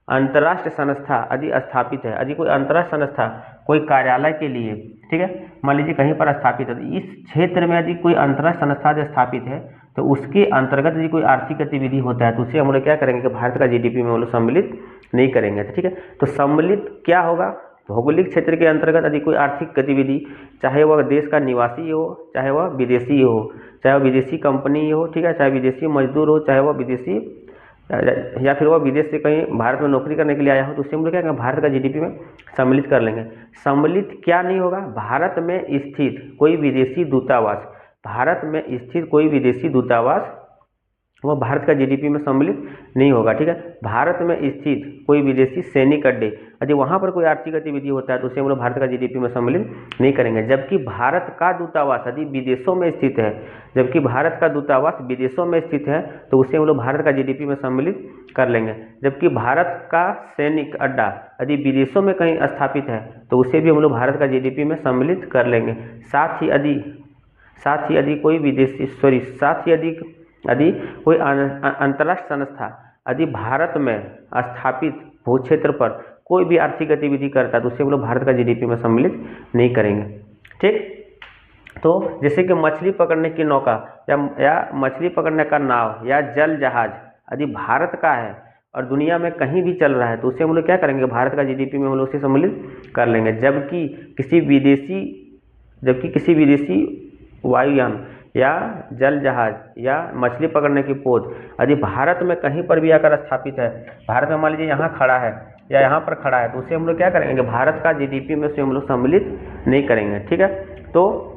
अंतर्राष्ट्रीय संस्था यदि स्थापित है, यदि कोई अंतर्राष्ट्रीय संस्था कोई कार्यालय के लिए, ठीक है, मान लीजिए कहीं पर स्थापित है, तो इस क्षेत्र में यदि कोई अंतर्राष्ट्रीय संस्था यदि स्थापित है तो उसके अंतर्गत यदि कोई आर्थिक गतिविधि होता है तो उसे हम लोग क्या करेंगे कि भारत का जीडीपी में हम लोग सम्मिलित नहीं करेंगे, ठीक है। तो सम्मिलित क्या होगा, भौगोलिक क्षेत्र के अंतर्गत यदि कोई आर्थिक गतिविधि, चाहे वह देश का निवासी हो, चाहे वह विदेशी हो, चाहे वह विदेशी कंपनी हो, ठीक है, चाहे विदेशी मजदूर हो, चाहे वह विदेशी या फिर वह विदेश से कहीं भारत में नौकरी करने के लिए आया हो, तो उससे हम लोग क्या करेंगे, भारत का जीडीपी में सम्मिलित कर लेंगे। सम्मिलित क्या नहीं होगा, भारत में स्थित कोई विदेशी दूतावास, भारत में स्थित कोई विदेशी दूतावास वह भारत का जीडीपी में सम्मिलित नहीं होगा, ठीक है। भारत में स्थित कोई विदेशी सैनिक अड्डे, यदि वहाँ पर कोई आर्थिक गतिविधि होता है तो उसे हम लोग भारत का जीडीपी में सम्मिलित नहीं करेंगे। जबकि भारत का दूतावास यदि विदेशों में स्थित है, जबकि भारत का दूतावास विदेशों में स्थित है तो उसे हम लोग भारत का जीडीपी में सम्मिलित कर लेंगे। जबकि भारत का सैनिक अड्डा यदि विदेशों में कहीं स्थापित है तो उसे भी हम लोग भारत का जीडीपी में सम्मिलित कर लेंगे। साथ ही यदि कोई विदेशी साथ ही यदि कोई अंतर्राष्ट्रीय संस्था यदि भारत में स्थापित भू क्षेत्र पर कोई भी आर्थिक गतिविधि करता है तो उससे हम लोग भारत का जीडीपी में सम्मिलित नहीं करेंगे, ठीक। तो जैसे कि मछली पकड़ने की नौका या मछली पकड़ने का नाव या जल जहाज यदि भारत का है और दुनिया में कहीं भी चल रहा है तो उससे हम लोग क्या करेंगे, भारत का जीडीपी में हम लोग उसे सम्मिलित कर लेंगे। जबकि किसी विदेशी वायुयान या जल जहाज या मछली पकड़ने की पोत यदि भारत में कहीं पर भी आकर स्थापित है, भारत में मान लीजिए यहाँ खड़ा है या यहाँ पर खड़ा है, तो उसे हम लोग क्या करेंगे, भारत का जीडीपी में उसे हम लोग सम्मिलित नहीं करेंगे, ठीक है। तो